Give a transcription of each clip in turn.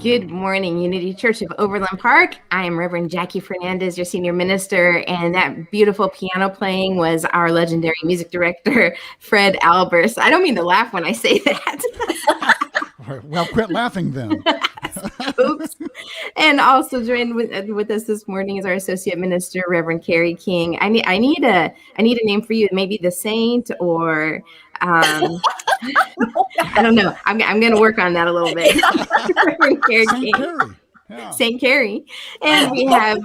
Good morning, Unity Church of Overland Park. I am Reverend Jackie Fernandez, your senior minister, and that beautiful piano playing was our legendary music director, Fred Albers. I don't mean to laugh when I say that. Well, quit laughing then. Oops. And also joined with us this morning is our associate minister, Reverend Kerry King. I need a name for you, maybe the Saint or I don't know. I'm going to work on that a little bit. Reverend Kerry Saint King. Kerry. Yeah. Saint Kerry. And we have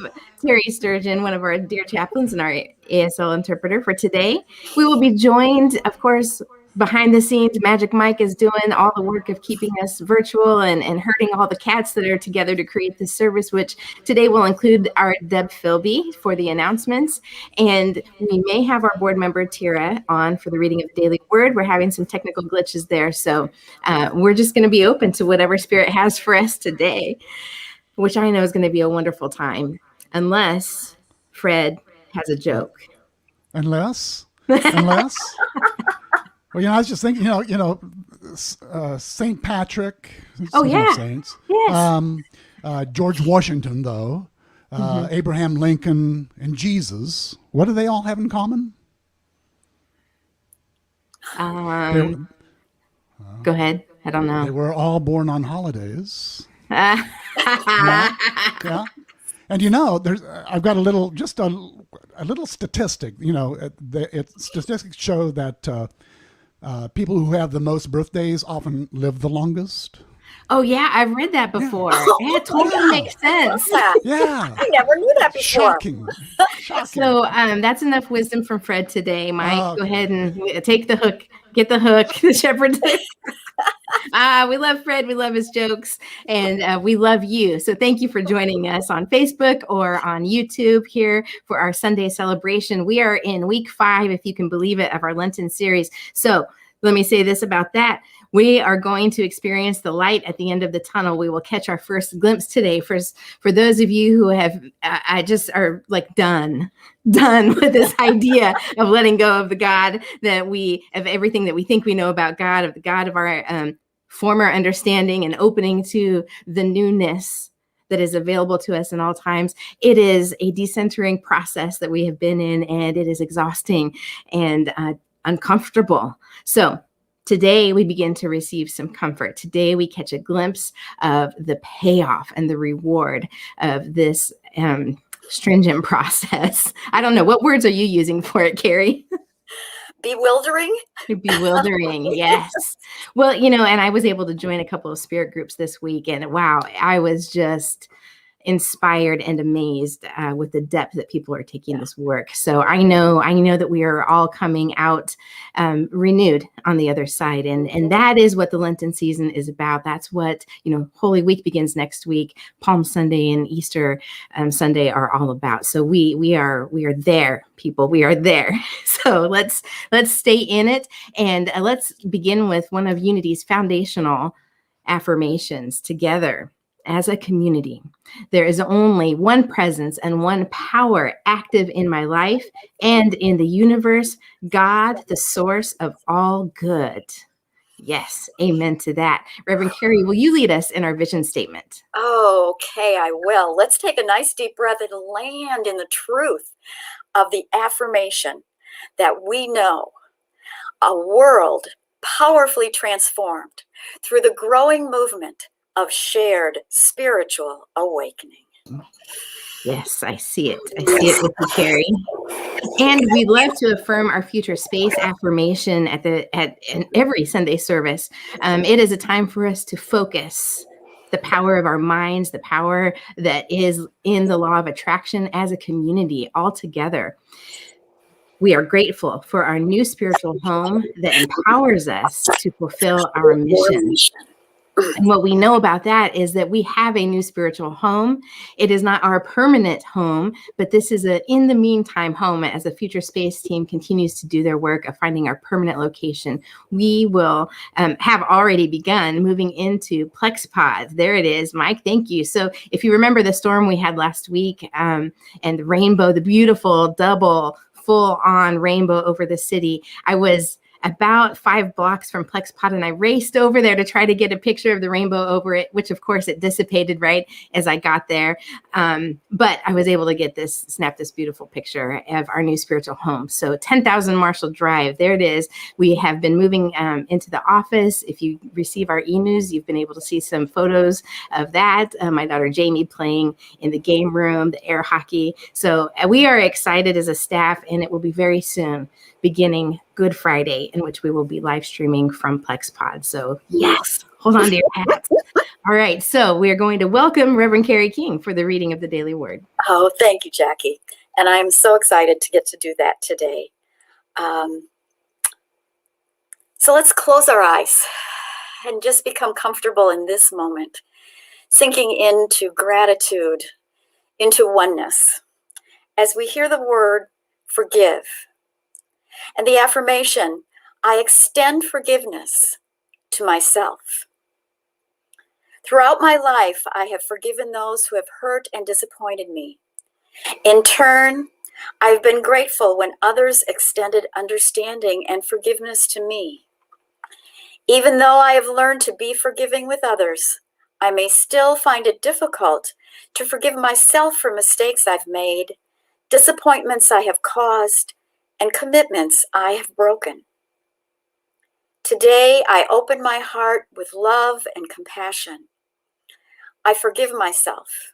Terry Sturgeon, one of our dear chaplains and our ASL interpreter for today. We will be joined, of course, behind the scenes. Magic Mike is doing all the work of keeping us virtual and herding all the cats that are together to create this service, which today will include our Deb Philby for the announcements. And we may have our board member, Tira, on for the reading of the Daily Word. We're having some technical glitches there. So we're just going to be open to whatever Spirit has for us today, which I know is going to be a wonderful time, unless Fred has a joke. Unless. Well, I was just thinking, St. Patrick. Oh, yeah. Saints. Yes. George Washington, though, Abraham Lincoln, and Jesus. What do they all have in common? Go ahead. I don't know. They were all born on holidays. Yeah. And I've got a little statistic. Statistics show that people who have the most birthdays often live the longest. Oh yeah, I've read that before. Yeah, it totally makes sense. Yeah, I never knew that before. Shocking. So that's enough wisdom from Fred today. Mike, Go ahead and take the hook. Get the hook, the shepherd's hook. We love Fred. We love his jokes, and we love you. So thank you for joining us on Facebook or on YouTube here for our Sunday celebration. We are in week 5, if you can believe it, of our Lenten series. So let me say this about that. We are going to experience the light at the end of the tunnel. We will catch our first glimpse today. For those of you who have, I just are like done with this idea of letting go of the God of everything that we think we know about God, of the God of our former understanding, and opening to the newness that is available to us in all times. It is a decentering process that we have been in, and it is exhausting and uncomfortable. So today we begin to receive some comfort. Today we catch a glimpse of the payoff and the reward of this stringent process. I don't know. What words are you using for it, Kerry? Bewildering? Bewildering, yes. Well, and I was able to join a couple of spirit groups this week, and wow, I was just inspired and amazed with the depth that people are taking this work. So I know that we are all coming out renewed on the other side. And that is what the Lenten season is about. That's what, Holy Week begins next week. Palm Sunday and Easter Sunday are all about. So we are there, people. We are there. So let's stay in it. And let's begin with one of Unity's foundational affirmations together. As a community, there is only one presence and one power active in my life and in the universe, God, the source of all good. Yes, amen to that. Reverend Kerry, will you lead us in our vision statement? Okay, I will. Let's take a nice deep breath and land in the truth of the affirmation that we know a world powerfully transformed through the growing movement of shared spiritual awakening. Yes, I see it. I see it with you, Kerry. And we love to affirm our future space affirmation at every Sunday service. It is a time for us to focus the power of our minds, the power that is in the law of attraction as a community all together. We are grateful for our new spiritual home that empowers us to fulfill our mission. And what we know about that is that we have a new spiritual home. It is not our permanent home, but this is a in the meantime home as the future space team continues to do their work of finding our permanent location. We will have already begun moving into Plex Pods. There it is. Mike, thank you. So if you remember the storm we had last week and the rainbow, the beautiful double full on rainbow over the city, I was about 5 blocks from Plexpod, and I raced over there to try to get a picture of the rainbow over it, which of course it dissipated right as I got there. But I was able to snap this beautiful picture of our new spiritual home. So 10,000 Marshall Drive, there it is. We have been moving into the office. If you receive our e-news, you've been able to see some photos of that. My daughter Jamie playing in the game room, the air hockey. So we are excited as a staff, and it will be very soon, beginning Good Friday, in which we will be live streaming from Plexpod. So yes, hold on to your hats. All right, so we are going to welcome Reverend Kerry King for the reading of the Daily Word. Oh, thank you, Jackie. And I'm so excited to get to do that today. So let's close our eyes and just become comfortable in this moment, sinking into gratitude, into oneness, as we hear the word forgive. And the affirmation, I extend forgiveness to myself. Throughout my life, I have forgiven those who have hurt and disappointed me. In turn, I've been grateful when others extended understanding and forgiveness to me. Even though I have learned to be forgiving with others, I may still find it difficult to forgive myself for mistakes I've made, disappointments I have caused, and commitments I have broken. Today, I open my heart with love and compassion. I forgive myself.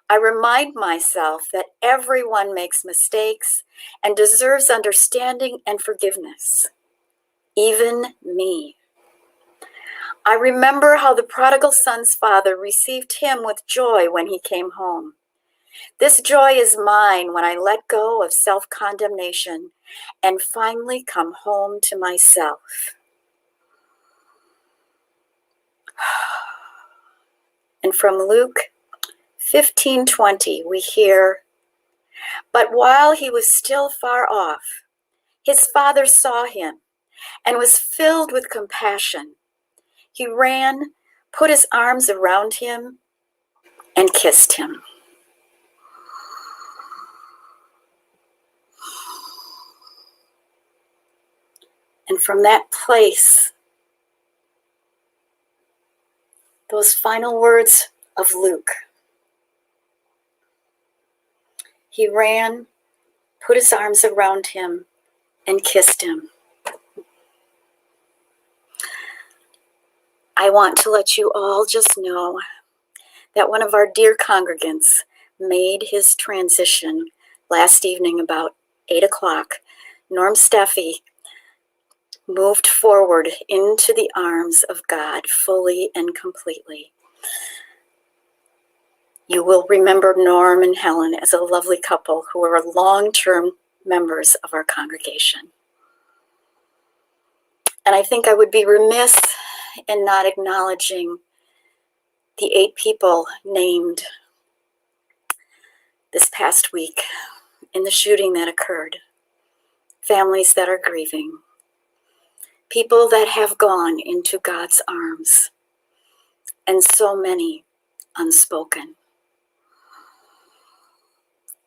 I remind myself that everyone makes mistakes and deserves understanding and forgiveness, even me. I remember how the prodigal son's father received him with joy when he came home. This joy is mine when I let go of self-condemnation and finally come home to myself. And from Luke 15:20, we hear, but while he was still far off, his father saw him and was filled with compassion. He ran, put his arms around him, and kissed him. And from that place, those final words of Luke, he ran, put his arms around him, and kissed him. I want to let you all just know that one of our dear congregants made his transition last evening about 8 o'clock. Norm Steffi moved forward into the arms of God fully and completely. You will remember Norm and Helen as a lovely couple who are long-term members of our congregation. And I think I would be remiss in not acknowledging the 8 people named this past week in the shooting that occurred. Families that are grieving. People that have gone into God's arms. And so many unspoken.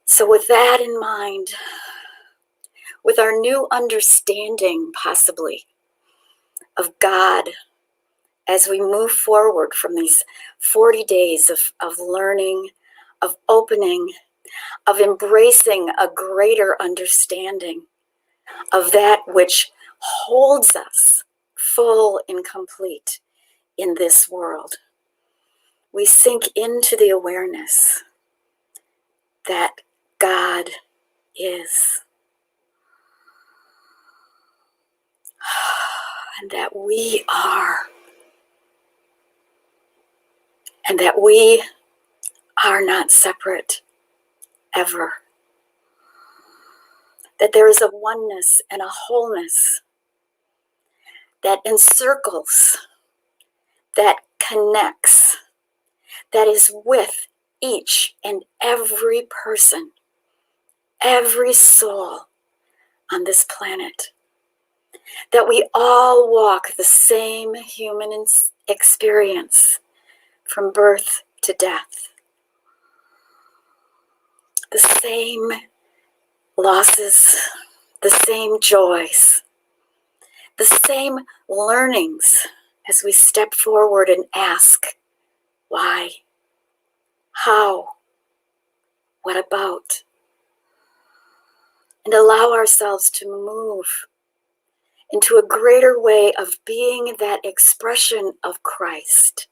So with that in mind, with our new understanding possibly of God as we move forward from these 40 days of learning, of opening, of embracing a greater understanding of that which holds us full and complete in this world, we sink into the awareness that God is. And that we are. And that we are not separate ever. That there is a oneness and a wholeness that encircles, that connects, that is with each and every person, every soul on this planet. That we all walk the same human experience from birth to death. The same losses, the same joys, the same learnings as we step forward and ask, why, how, what about? And allow ourselves to move into a greater way of being that expression of Christ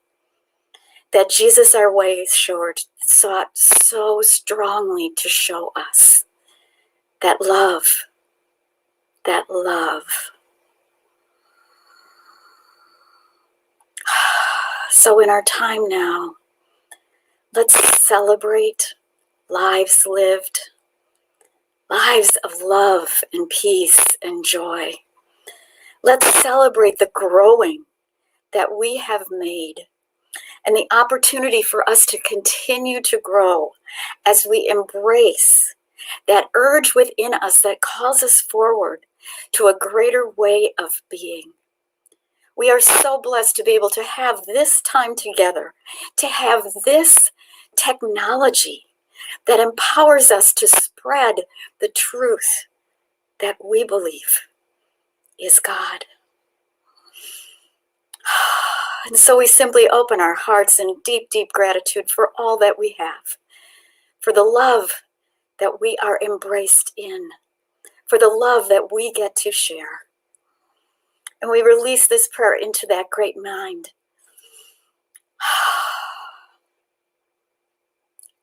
that Jesus, our way short, sought so strongly to show us. That love, that love. So in our time now, let's celebrate lives lived, lives of love and peace and joy. Let's celebrate the growing that we have made and the opportunity for us to continue to grow as we embrace that urge within us that calls us forward to a greater way of being. We are so blessed to be able to have this time together, to have this technology that empowers us to spread the truth that we believe is God. And so we simply open our hearts in deep, deep gratitude for all that we have, for the love that we are embraced in, for the love that we get to share. And we release this prayer into that great mind.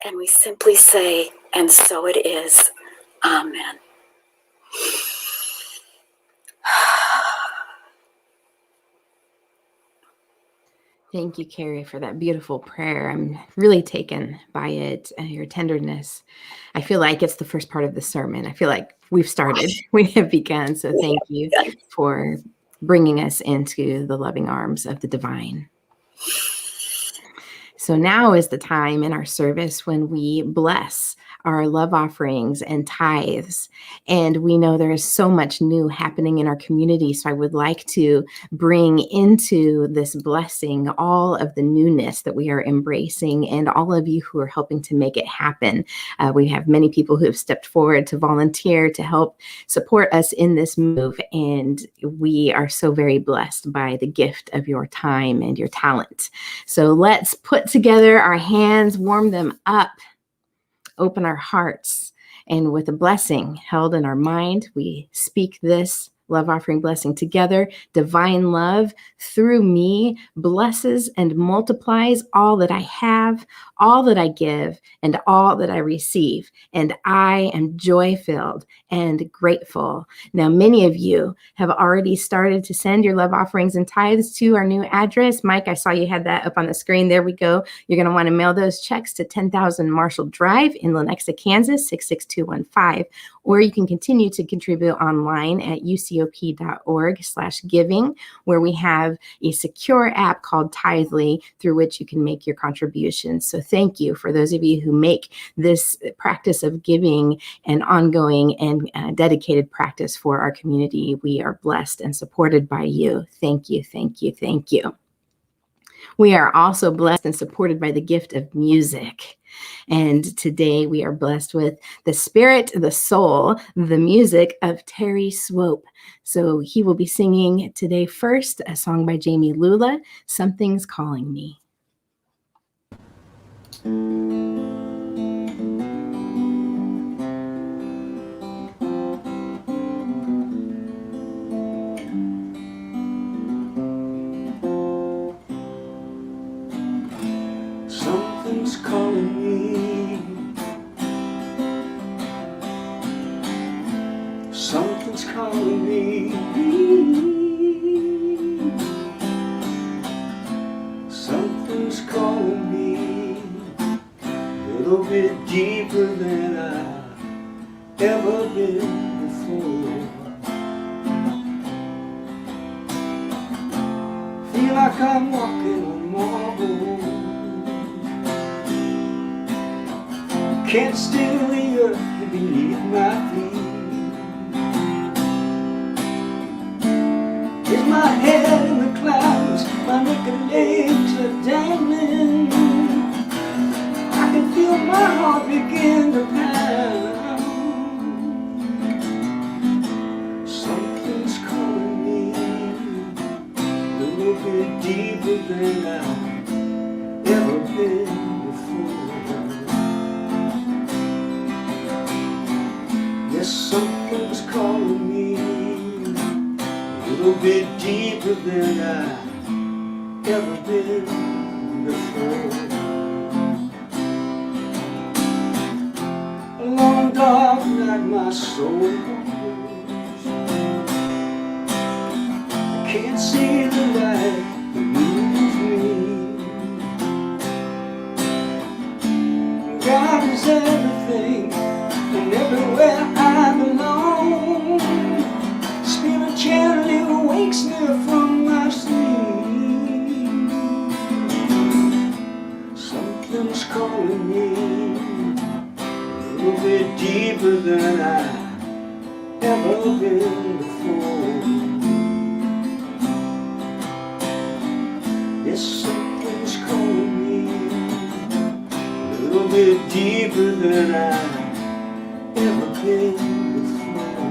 And we simply say, and so it is. Amen. Thank you, Kerry, for that beautiful prayer. I'm really taken by it and your tenderness. I feel like it's the first part of the sermon. I feel like we've started, we have begun. So thank you for bringing us into the loving arms of the divine. So now is the time in our service when we bless our love offerings and tithes. And we know there is so much new happening in our community. So I would like to bring into this blessing all of the newness that we are embracing and all of you who are helping to make it happen. We have many people who have stepped forward to volunteer to help support us in this move. And we are so very blessed by the gift of your time and your talent. So let's put together our hands, warm them up, open our hearts, and with a blessing held in our mind, we speak this love offering blessing together. Divine love through me blesses and multiplies all that I have, all that I give, and all that I receive. And I am joy-filled and grateful. Now, many of you have already started to send your love offerings and tithes to our new address. Mike, I saw you had that up on the screen. There we go. You're going to want to mail those checks to 10,000 Marshall Drive in Lenexa, Kansas, 66215. Or you can continue to contribute online at ucop.org/giving, where we have a secure app called Tithely through which you can make your contributions. So thank you for those of you who make this practice of giving an ongoing and dedicated practice for our community. We are blessed and supported by you. Thank you, thank you, thank you. We are also blessed and supported by the gift of music. And today we are blessed with the spirit, the soul, the music of Terry Swope. So he will be singing today first a song by Jamie Lula, Something's Calling Me. Something's calling me. Something's calling me. Something's calling me. A little bit deeper than I've ever been before. Feel like I'm walking on marble. Can't still the earth beneath my feet. Is my head in the clouds, my naked legs are dangling. I can feel my heart begin to pound. Something's calling me. than I've ever been before. Yes, something's calling me a little bit deeper than I've ever been before. A long dark night my soul wanders. I can't see the light that moves me. God is everything and everywhere I belong. Spirituality wakes me from my sleep. Something's calling me a little bit deeper than I've ever been before. Yes, something's calling me a little bit deeper than I've ever been before.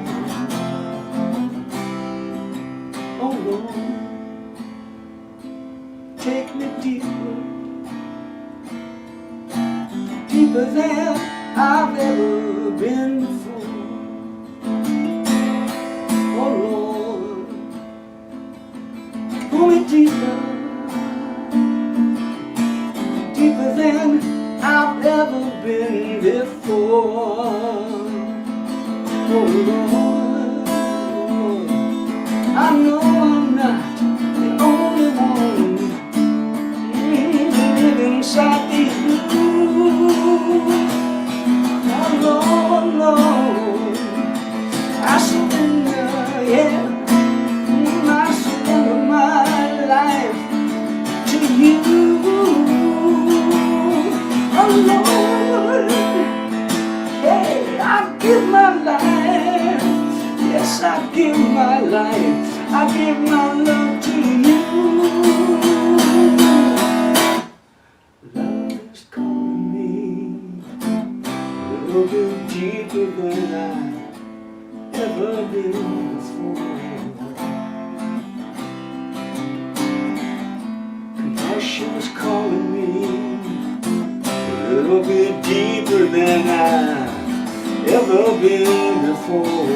Oh Lord, take me deeper, deeper than I've ever been before. Oh Lord, pull me deeper, deeper than I've ever been before. Oh Lord, I know I'm not the only one living inside these blues. Oh Lord, Lord, I surrender, yeah, I surrender my life to you. Oh Lord, hey, I give my life, yes, I give my life, I give my love to you. Love is calling me a little bit deeper than I've ever been before. Compassion is calling me a little bit deeper than I've ever been before.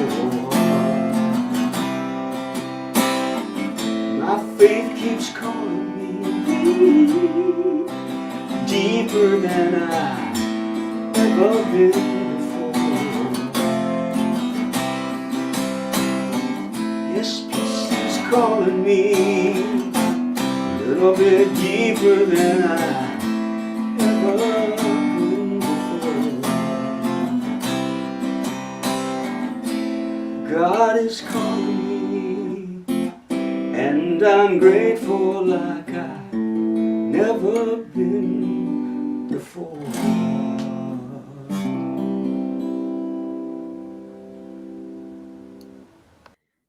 My faith keeps calling me deeper than I've ever been before. Yes, peace is calling me a little bit deeper than I've ever been before. God is calling me, and I'm grateful like I've never been before.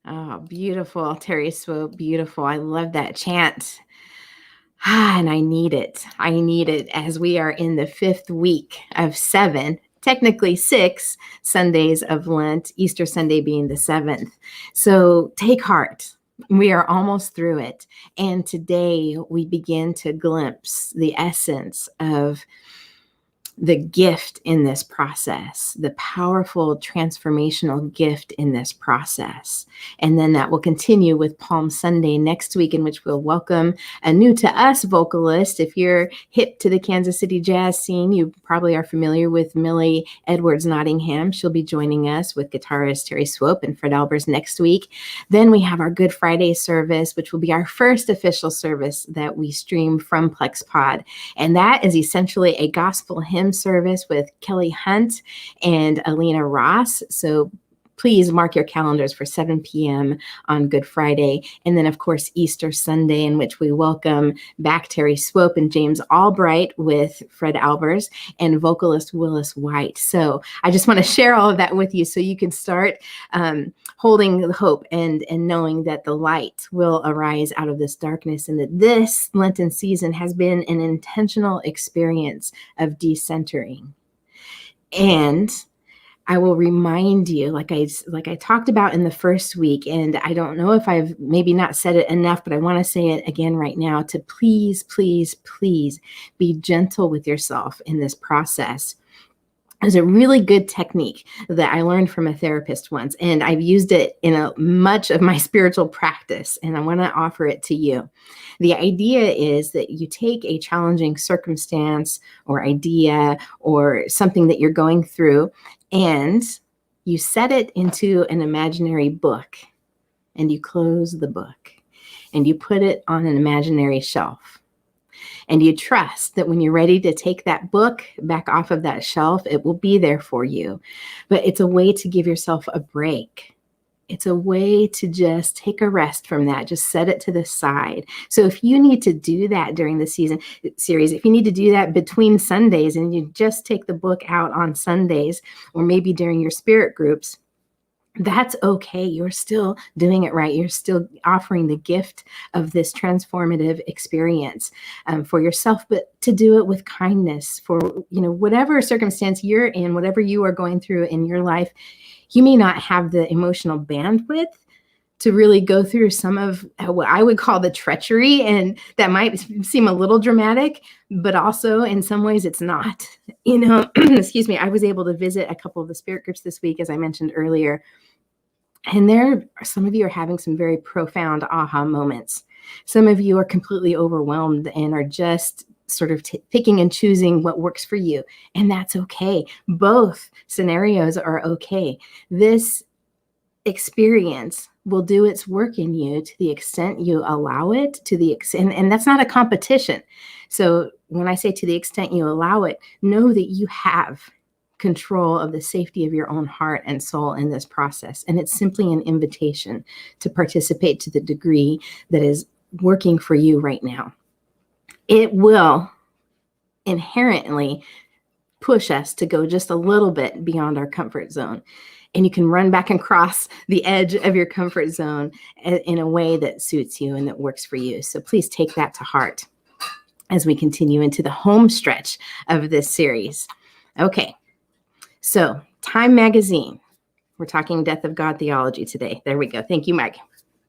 Oh, beautiful, Terry Swope, beautiful. I love that chant. And I need it. I need it as we are in the 5th week of 7, technically 6 Sundays of Lent, Easter Sunday being the 7th. So take heart. We are almost through it. And today we begin to glimpse the essence of the gift in this process, the powerful transformational gift in this process. And then that will continue with Palm Sunday next week, in which we'll welcome a new to us vocalist. If you're hip to the Kansas City jazz scene, you probably are familiar with Millie Edwards Nottingham. She'll be joining us with guitarist Terry Swope and Fred Albers next week. Then we have our Good Friday service, which will be our first official service that we stream from PlexPod. And that is essentially a gospel hymn service with Kelly Hunt and Alina Ross. So please mark your calendars for 7 p.m. on Good Friday. And then, of course, Easter Sunday, in which we welcome back Terry Swope and James Albright with Fred Albers and vocalist Willis White. So I just want to share all of that with you so you can start holding the hope and knowing that the light will arise out of this darkness, and that this Lenten season has been an intentional experience of decentering. And I will remind you, like I talked about in the first week, and I don't know if I've maybe not said it enough, but I want to say it again right now, to please, please, please be gentle with yourself in this process. There's a really good technique that I learned from a therapist once, and I've used it in much of my spiritual practice, and I want to offer it to you. The idea is that you take a challenging circumstance or idea or something that you're going through, and you set it into an imaginary book, and you close the book, and you put it on an imaginary shelf. And you trust that when you're ready to take that book back off of that shelf, it will be there for you. But it's a way to give yourself a break. It's a way to just take a rest from that. Just set it to the side. So if you need to do that during the series, if you need to do that between Sundays and you just take the book out on Sundays, or maybe during your spirit groups, that's okay. You're still doing it right. You're still offering the gift of this transformative experience for yourself, but to do it with kindness for, whatever circumstance you're in, whatever you are going through in your life. You may not have the emotional bandwidth to really go through some of what I would call the treachery, and that might seem a little dramatic, but also in some ways it's not. Excuse me, I was able to visit a couple of the spirit groups this week, as I mentioned earlier, and some of you are having some very profound aha moments. Some of you are completely overwhelmed and are just sort of picking and choosing what works for you, and that's okay. Both scenarios are okay. This experience will do its work in you to the extent you allow it, and that's not a competition. So when I say to the extent you allow it, know that you have control of the safety of your own heart and soul in this process. And it's simply an invitation to participate to the degree that is working for you right now. It will inherently push us to go just a little bit beyond our comfort zone. And you can run back and cross the edge of your comfort zone in a way that suits you and that works for you. So please take that to heart as we continue into the home stretch of this series. Okay, so Time Magazine. We're talking Death of God Theology today. There we go. Thank you, Mike.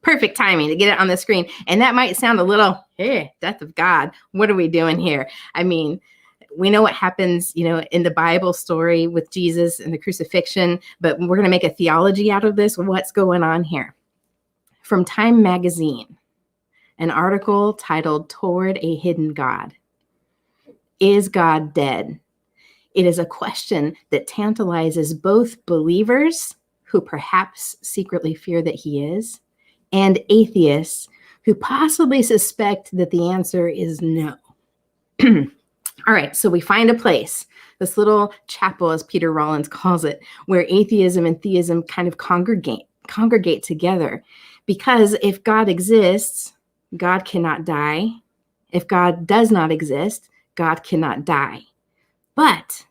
Perfect timing to get it on the screen. And that might sound a little, hey, Death of God. What are we doing here? I mean, we know what happens, in the Bible story with Jesus and the crucifixion, but we're going to make a theology out of this. What's going on here? From Time Magazine, an article titled Toward a Hidden God. Is God dead? It is a question that tantalizes both believers who perhaps secretly fear that he is, and atheists who possibly suspect that the answer is no. All right, so we find a place, this little chapel, as Peter Rollins calls it, where atheism and theism kind of congregate together. Because if God exists, God cannot die. If God does not exist, God cannot die. But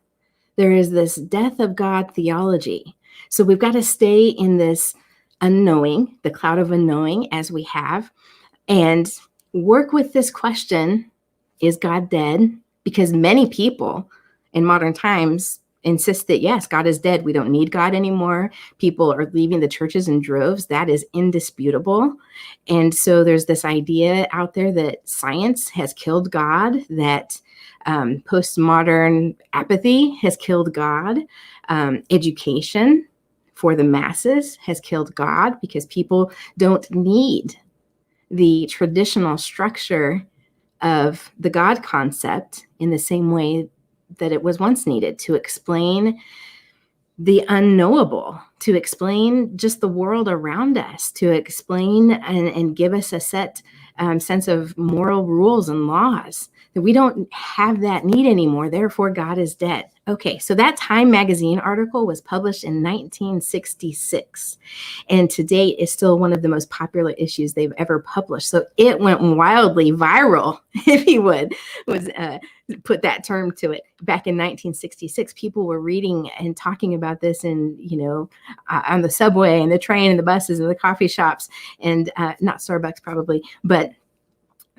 there is this death of God theology. So we've got to stay in this unknowing, the cloud of unknowing, as we have, and work with this question, is God dead? Because many people in modern times insist that, yes, God is dead. We don't need God anymore. People are leaving the churches in droves. That is indisputable. And so there's this idea out there that science has killed God, that postmodern apathy has killed God. Education for the masses has killed God because people don't need the traditional structure of the God concept in the same way that it was once needed to explain the unknowable, to explain just the world around us, to explain and give us a set sense of moral rules and laws. That we don't have that need anymore. Therefore, God is dead. Okay, so that Time Magazine article was published in 1966, and to date is still one of the most popular issues they've ever published. So it went wildly viral, if you would, put that term to it. Back in 1966, people were reading and talking about this in, on the subway and the train and the buses and the coffee shops, and not Starbucks probably, but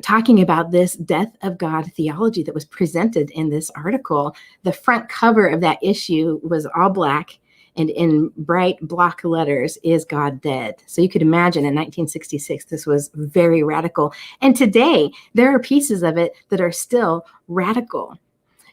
talking about this death of God theology that was presented in this article. The front cover of that issue was all black, And in bright block letters, is God dead? So you could imagine in 1966, this was very radical. And today, there are pieces of it that are still radical.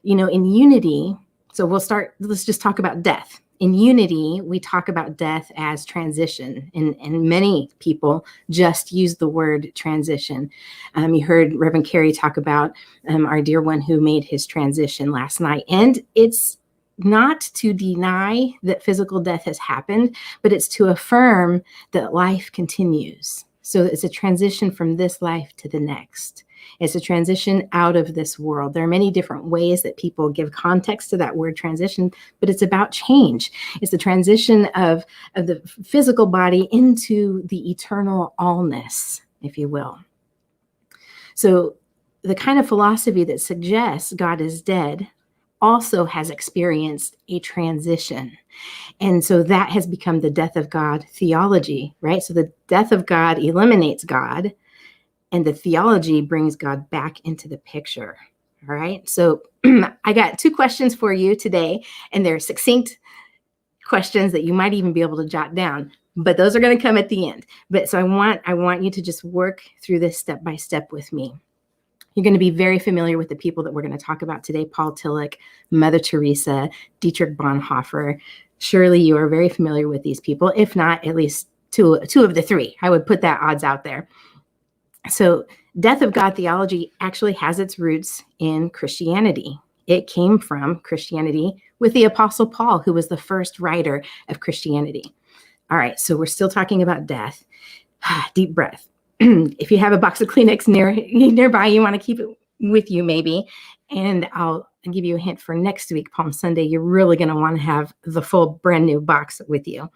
You know, in Unity, so let's just talk about death. In Unity, we talk about death as transition, and many people just use the word transition. You heard Reverend Kerry talk about our dear one who made his transition last night. And it's not to deny that physical death has happened, but it's to affirm that life continues. So it's a transition from this life to the next. It's a transition out of this world. There are many different ways that people give context to that word transition, but it's about change. It's the transition of the physical body into the eternal allness, if you will. So the kind of philosophy that suggests God is dead also has experienced a transition. And so that has become the death of God theology, right? So the death of God eliminates God, and the theology brings God back into the picture. All right. So I got 2 questions for you today, and they're succinct questions that you might even be able to jot down, but those are going to come at the end. But so I want you to just work through this step by step with me. You're going to be very familiar with the people that we're going to talk about today: Paul Tillich, Mother Teresa, Dietrich Bonhoeffer. Surely you are very familiar with these people, if not at least two of the 3. I would put that odds out there. So death of God theology actually has its roots in Christianity. It came from Christianity with the Apostle Paul, who was the first writer of Christianity. All right, so we're still talking about death. Deep breath. If you have a box of Kleenex nearby, you want to keep it with you maybe. And I'll give you a hint for next week, Palm Sunday. You're really going to want to have the full brand new box with you.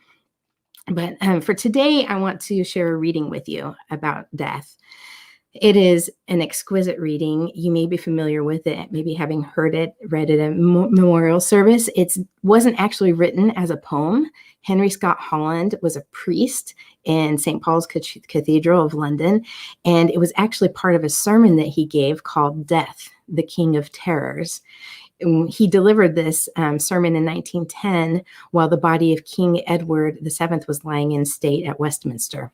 But for today, I want to share a reading with you about death. It is an exquisite reading. You may be familiar with it, maybe having heard it, read it at a memorial service. It wasn't actually written as a poem. Henry Scott Holland was a priest in St. Paul's Cathedral of London, and it was actually part of a sermon that he gave called Death, the King of Terrors. He delivered this sermon in 1910 while the body of King Edward VII was lying in state at Westminster.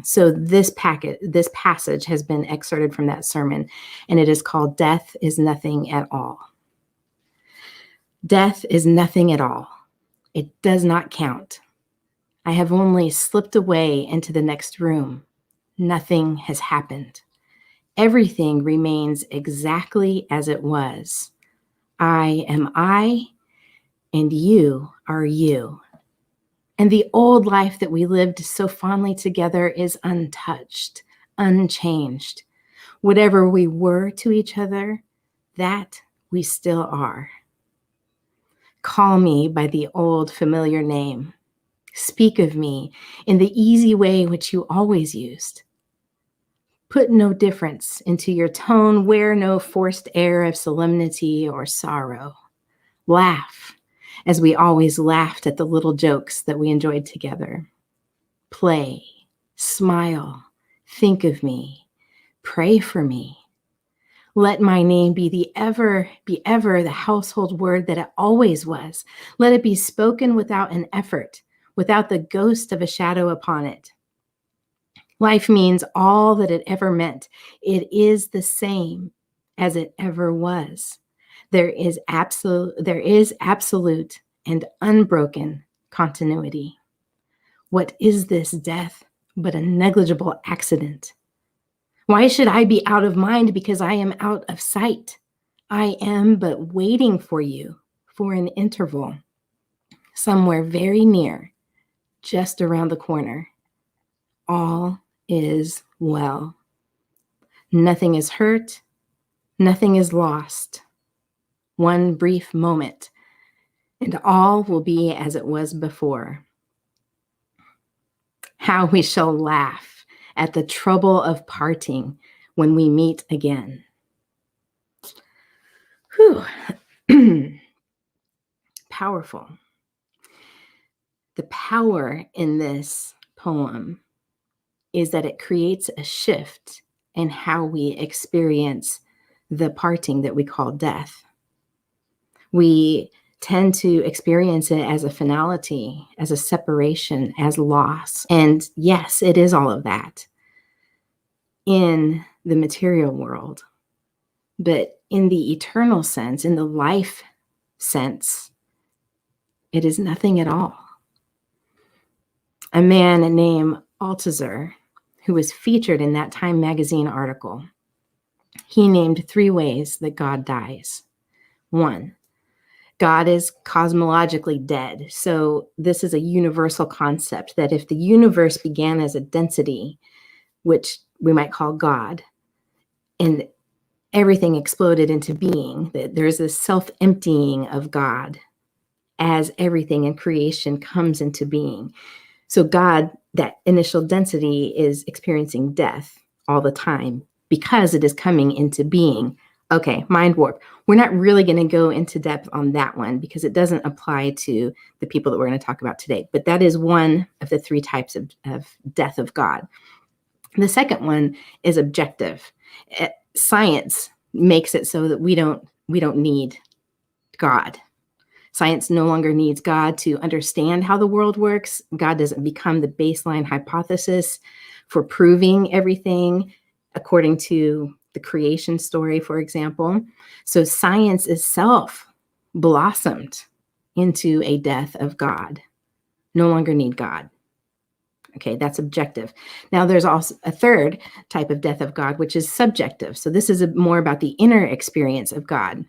So this passage has been excerpted from that sermon, and it is called Death is Nothing at All. Death is nothing at all. It does not count. I have only slipped away into the next room. Nothing has happened. Everything remains exactly as it was. I am I, and you are you. And the old life that we lived so fondly together is untouched, unchanged. Whatever we were to each other, that we still are. Call me by the old familiar name. Speak of me in the easy way which you always used. Put no difference into your tone, wear no forced air of solemnity or sorrow. Laugh, as we always laughed at the little jokes that we enjoyed together. Play, smile, think of me, pray for me. Let my name be ever the household word that it always was. Let it be spoken without an effort, without the ghost of a shadow upon it. Life means all that it ever meant. It is the same as it ever was. There is absolute and unbroken continuity. What is this death but a negligible accident? Why should I be out of mind because I am out of sight? I am but waiting for you for an interval, somewhere very near, just around the corner. All is well. Nothing is hurt. Nothing is lost. One brief moment, and all will be as it was before. How we shall laugh at the trouble of parting when we meet again. Whew. Powerful. The power in this poem is that it creates a shift in how we experience the parting that we call death. We tend to experience it as a finality, as a separation, as loss. And yes, it is all of that in the material world. But in the eternal sense, in the life sense, it is nothing at all. A man named Althusser, who was featured in that Time magazine article, he named 3 ways that God dies. 1, God is cosmologically dead. So this is a universal concept that if the universe began as a density, which we might call God, and everything exploded into being, that there's this self-emptying of God as everything in creation comes into being. So God, that initial density, is experiencing death all the time because it is coming into being. Okay, mind warp. We're not really going to go into depth on that one because it doesn't apply to the people that we're going to talk about today. But that is one of the 3 types of death of God. The second one is objective. Science makes it so that we don't need God. Science no longer needs God to understand how the world works. God doesn't become the baseline hypothesis for proving everything according to the creation story, for example. So science itself blossomed into a death of God. No longer need God. Okay, that's objective. Now there's also a third type of death of God, which is subjective. So this is more about the inner experience of God.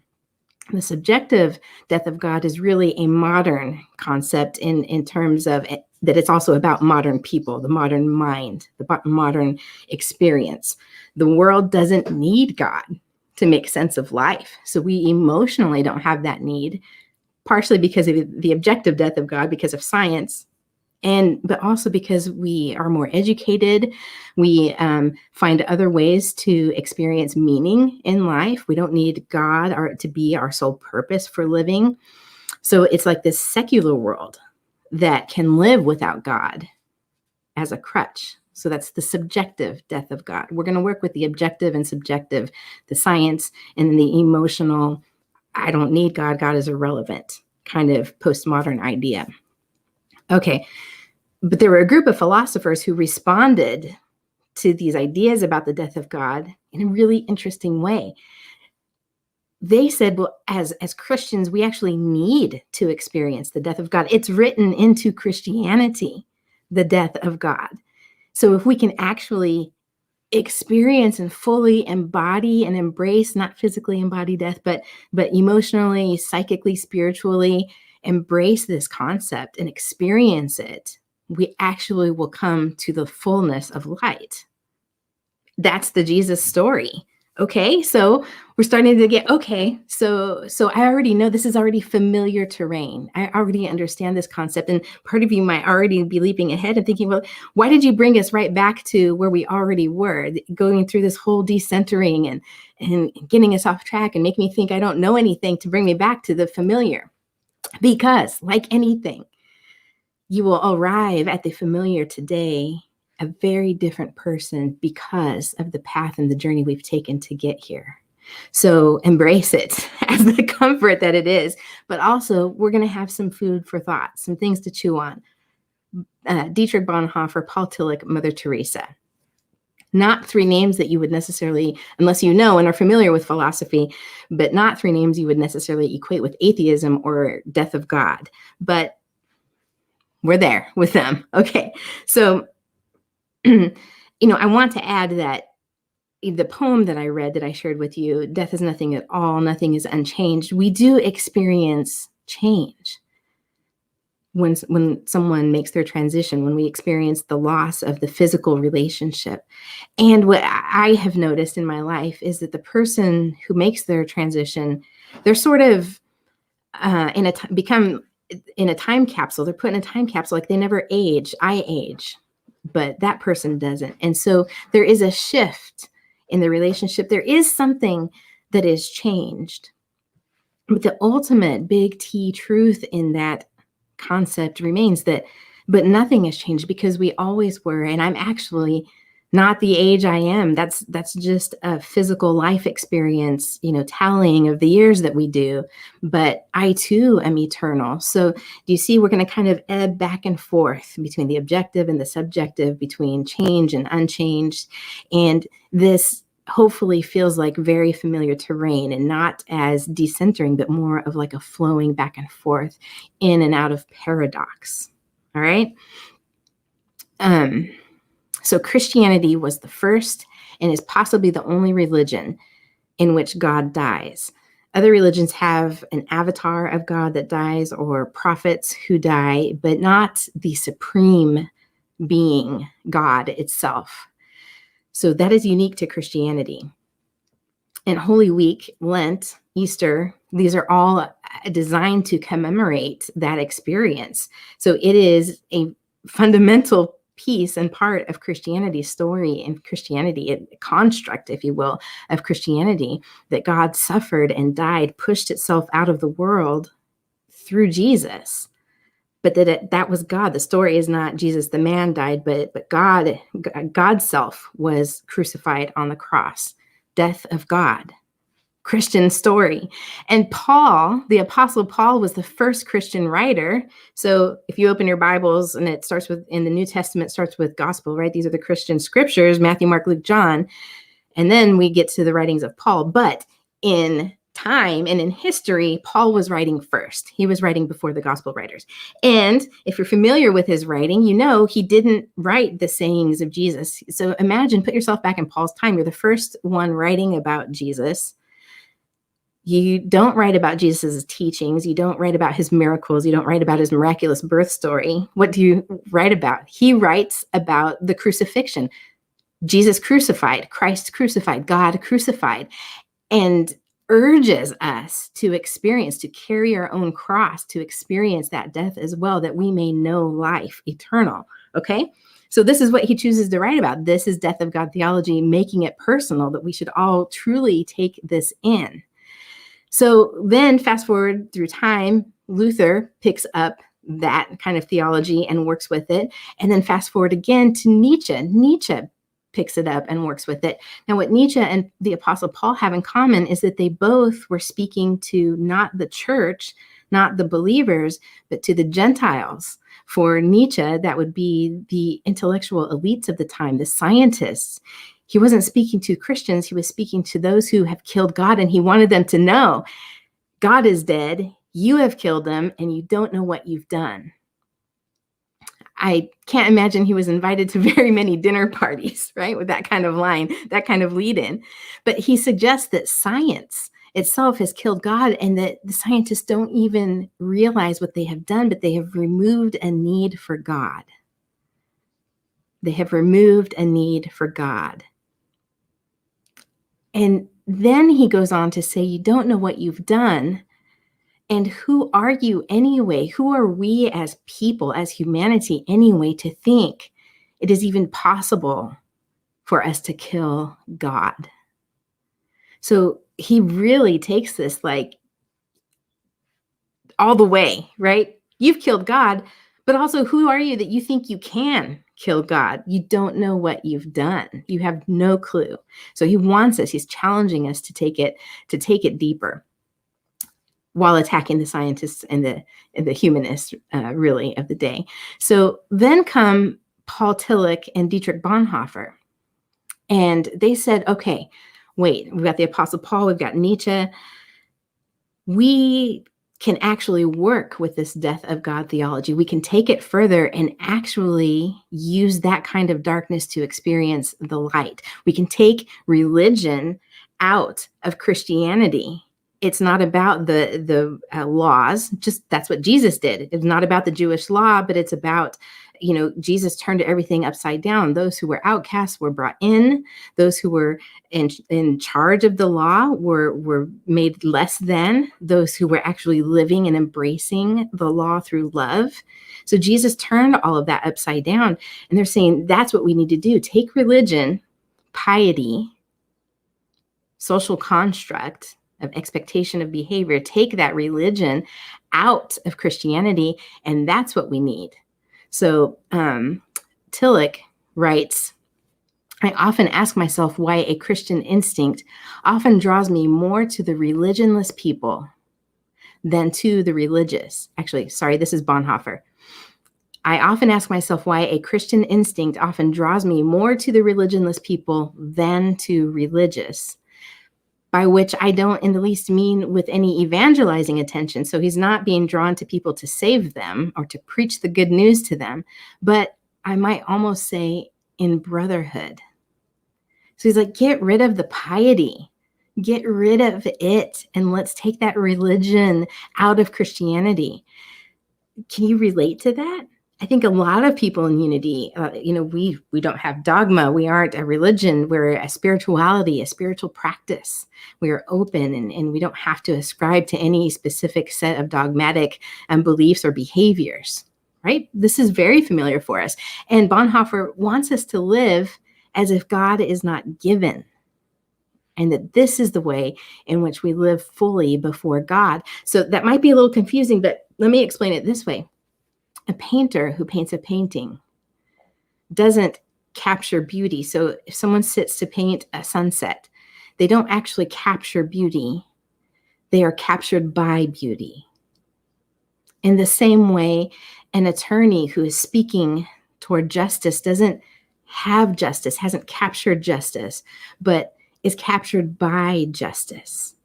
The subjective death of God is really a modern concept in terms of that it's also about modern people, the modern mind, the modern experience. The world doesn't need God to make sense of life. So we emotionally don't have that need, partially because of the objective death of God, because of science, but also because we are more educated. We find other ways to experience meaning in life. We don't need God to be our sole purpose for living. So it's like this secular world that can live without God as a crutch. So that's the subjective death of God. We're going to work with the objective and subjective, the science, and then the emotional, I don't need God, God is irrelevant kind of postmodern idea. Okay. But there were a group of philosophers who responded to these ideas about the death of God in a really interesting way. They said, well, as Christians, we actually need to experience the death of God. It's written into Christianity, the death of God. So if we can actually experience and fully embody and embrace, not physically embody death, but emotionally, psychically, spiritually embrace this concept and experience it, we actually will come to the fullness of light. That's the Jesus story. Okay, so we're starting to get, okay, so I already know this is already familiar terrain. I already understand this concept. And part of you might already be leaping ahead and thinking, well, why did you bring us right back to where we already were, going through this whole decentering and getting us off track and make me think I don't know anything to bring me back to the familiar? Because like anything, you will arrive at the familiar today a very different person because of the path and the journey we've taken to get here. So embrace it as the comfort that it is, but also we're going to have some food for thought, some things to chew on. Dietrich Bonhoeffer, Paul Tillich, Mother Teresa. Not 3 names that you would necessarily, unless you know and are familiar with philosophy, but not 3 names you would necessarily equate with atheism or death of God. But we're there with them. Okay. So, I want to add that the poem that I read, that I shared with you, Death is Nothing at All, Nothing is Unchanged. We do experience change when someone makes their transition, when we experience the loss of the physical relationship. And what I have noticed in my life is that the person who makes their transition, they're sort of become in a time capsule. They're put in a time capsule, like they never age. I age, but that person doesn't. And so there is a shift in the relationship. There is something that is changed. But the ultimate big T truth in that concept remains that, but nothing has changed because we always were. And I'm actually Not the age I am. That's just a physical life experience, tallying of the years that we do. But I too am eternal. So do you see, we're going to kind of ebb back and forth between the objective and the subjective, between change and unchanged. And this hopefully feels like very familiar terrain, and not as decentering, but more of like a flowing back and forth in and out of paradox. All right. So Christianity was the first and is possibly the only religion in which God dies. Other religions have an avatar of God that dies, or prophets who die, but not the supreme being, God itself. So that is unique to Christianity. And Holy Week, Lent, Easter, these are all designed to commemorate that experience. So it is a fundamental piece and part of Christianity's story and Christianity, a construct, if you will, of Christianity, that God suffered and died, pushed itself out of the world through Jesus. But that was God. The story is not Jesus, the man, died, but God's self was crucified on the cross. Death of God. Christian story. And Paul, the Apostle Paul, was the first Christian writer. So if you open your Bibles, and it starts with, in the New Testament, starts with gospel, right? These are the Christian scriptures, Matthew, Mark, Luke, John. And then we get to the writings of Paul. But in time and in history, Paul was writing first. He was writing before the gospel writers. And if you're familiar with his writing, he didn't write the sayings of Jesus. So imagine, put yourself back in Paul's time. You're the first one writing about Jesus. You don't write about Jesus' teachings. You don't write about his miracles. You don't write about his miraculous birth story. What do you write about? He writes about the crucifixion. Jesus crucified, Christ crucified, God crucified, and urges us to experience, to carry our own cross, to experience that death as well, that we may know life eternal. Okay? So this is what he chooses to write about. This is Death of God Theology, making it personal, that we should all truly take this in. So then fast forward through time, Luther picks up that kind of theology and works with it. And then fast forward again to Nietzsche. Nietzsche picks it up and works with it. Now, what Nietzsche and the Apostle Paul have in common is that they both were speaking to not the church, not the believers, but to the Gentiles. For Nietzsche, that would be the intellectual elites of the time, the scientists. He wasn't speaking to Christians. He was speaking to those who have killed God, and he wanted them to know God is dead. You have killed him, and you don't know what you've done. I can't imagine he was invited to very many dinner parties, right? With that kind of line, that kind of lead in. But he suggests that science itself has killed God, and that the scientists don't even realize what they have done, but they have removed a need for God. They have removed a need for God. And then he goes on to say, you don't know what you've done. And who are you anyway? Who are we as people, as humanity anyway, to think it is even possible for us to kill God? So he really takes this like all the way, right? You've killed God, but also who are you that you think you can kill God? You don't know what you've done. You have no clue. So he wants us, he's challenging us to take it deeper, while attacking the scientists and the humanists really of the day. So then come Paul Tillich and Dietrich Bonhoeffer. And they said, okay, wait, we've got the Apostle Paul, we've got Nietzsche. We can actually work with this death of God theology. We can take it further and actually use that kind of darkness to experience the light. We can take religion out of Christianity. It's not about the laws, just that's what Jesus did. It's not about the Jewish law, but it's about, Jesus turned everything upside down. Those who were outcasts were brought in. Those who were in charge of the law were made less than. Those who were actually living and embracing the law through love. So Jesus turned all of that upside down. And they're saying that's what we need to do. Take religion, piety, social construct of expectation of behavior, take that religion out of Christianity, and that's what we need. So Tillich writes, I often ask myself why a Christian instinct often draws me more to the religionless people than to the religious. Actually, sorry, this is Bonhoeffer. I often ask myself why a Christian instinct often draws me more to the religionless people than to religious, by which I don't in the least mean with any evangelizing attention. So he's not being drawn to people to save them or to preach the good news to them, but I might almost say in brotherhood. So he's like, get rid of the piety, get rid of it, and let's take that religion out of Christianity. Can you relate to that? I think a lot of people in Unity, we don't have dogma. We aren't a religion. We're a spirituality, a spiritual practice. We are open and we don't have to ascribe to any specific set of dogmatic beliefs or behaviors, right? This is very familiar for us. And Bonhoeffer wants us to live as if God is not given, and that this is the way in which we live fully before God. So that might be a little confusing, but let me explain it this way. A painter who paints a painting doesn't capture beauty. So if someone sits to paint a sunset, they don't actually capture beauty. They are captured by beauty. In the same way, an attorney who is speaking toward justice doesn't have justice, hasn't captured justice, but is captured by justice.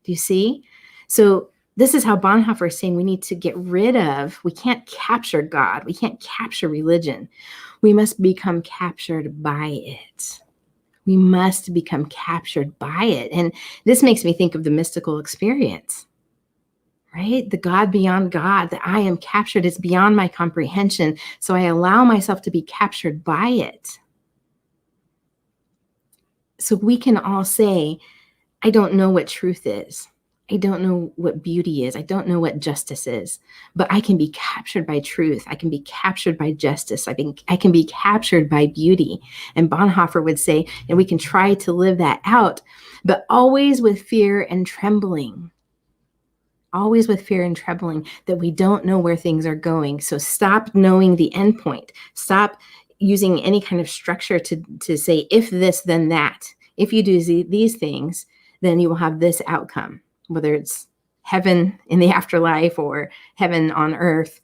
Do you see? So this is how Bonhoeffer is saying we need to get rid of, we can't capture God. We can't capture religion. We must become captured by it. We must become captured by it. And this makes me think of the mystical experience, right? The God beyond God, that I am captured. It's beyond my comprehension. So I allow myself to be captured by it. So we can all say, I don't know what truth is. I don't know what beauty is. I don't know what justice is, but I can be captured by truth. I can be captured by justice. I can be captured by beauty. And Bonhoeffer would say, and we can try to live that out, but always with fear and trembling. Always with fear and trembling that we don't know where things are going. So stop knowing the end point. Stop using any kind of structure to say, if this, then that. If you do these things, then you will have this outcome, whether it's heaven in the afterlife or heaven on earth.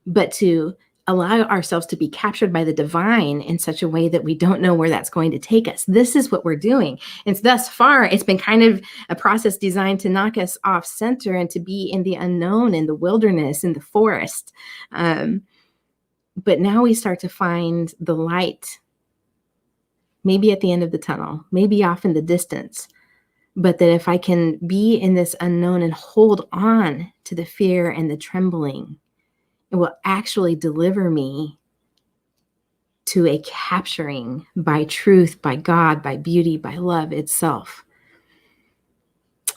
But to allow ourselves to be captured by the divine in such a way that we don't know where that's going to take us. This is what we're doing. And thus far, it's been kind of a process designed to knock us off center and to be in the unknown, in the wilderness, in the forest. But now we start to find the light, maybe at the end of the tunnel, maybe off in the distance. But that if I can be in this unknown and hold on to the fear and the trembling, it will actually deliver me to a capturing by truth, by God, by beauty, by love itself.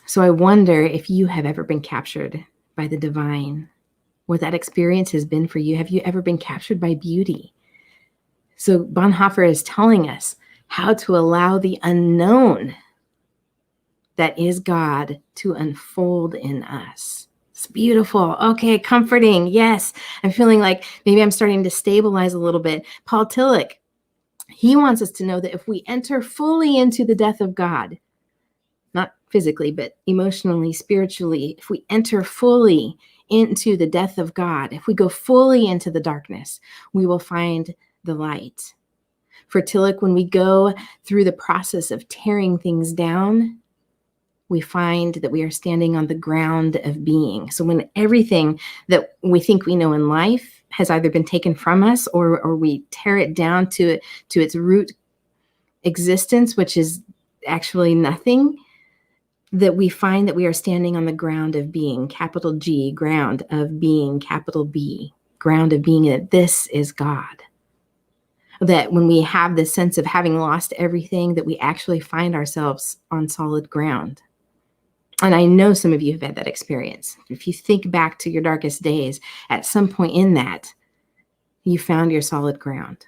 So I wonder if you have ever been captured by the divine, what that experience has been for you. Have you ever been captured by beauty? So Bonhoeffer is telling us how to allow the unknown that is God to unfold in us. It's beautiful. Okay, comforting. Yes, I'm feeling like maybe I'm starting to stabilize a little bit. Paul Tillich, he wants us to know that if we enter fully into the death of God, not physically, but emotionally, spiritually, if we enter fully into the death of God, if we go fully into the darkness, we will find the light. For Tillich, when we go through the process of tearing things down, we find that we are standing on the ground of being. So when everything that we think we know in life has either been taken from us or we tear it down to its root existence, which is actually nothing, that we find that we are standing on the ground of being, capital G, ground of being, capital B, ground of being, that this is God. That when we have this sense of having lost everything, that we actually find ourselves on solid ground. And I know some of you have had that experience. If you think back to your darkest days, at some point in that, you found your solid ground.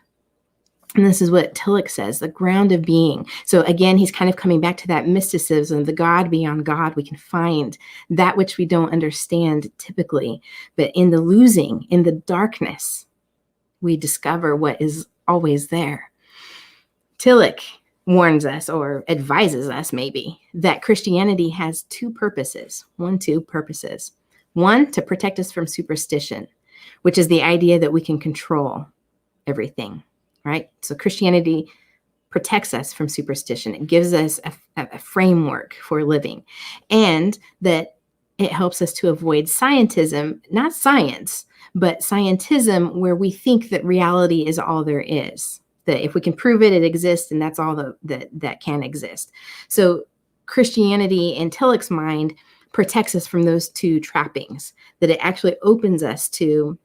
And this is what Tillich says, the ground of being. So again, he's kind of coming back to that mysticism, the God beyond God. We can find that which we don't understand typically. But in the losing, in the darkness, we discover what is always there. Tillich warns us, or advises us maybe, that Christianity has two purposes. One, to protect us from superstition, which is the idea that we can control everything, right? So Christianity protects us from superstition. It gives us a framework for living, and that it helps us to avoid scientism, not science, but scientism, where we think that reality is all there is, that if we can prove it, it exists, and that's all that can exist. So Christianity, in Tillich's mind, protects us from those two trappings, that it actually opens us to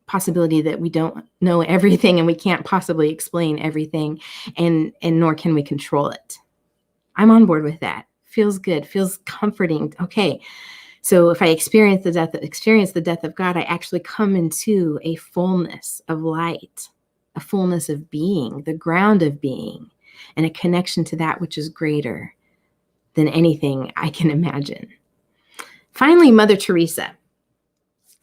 possibility that we don't know everything and we can't possibly explain everything, and nor can we control it. I'm on board with that. Feels good, feels comforting. Okay, so if I experience the death of God, I actually come into a fullness of light, a fullness of being, the ground of being, and a connection to that which is greater than anything I can imagine. Finally, Mother Teresa.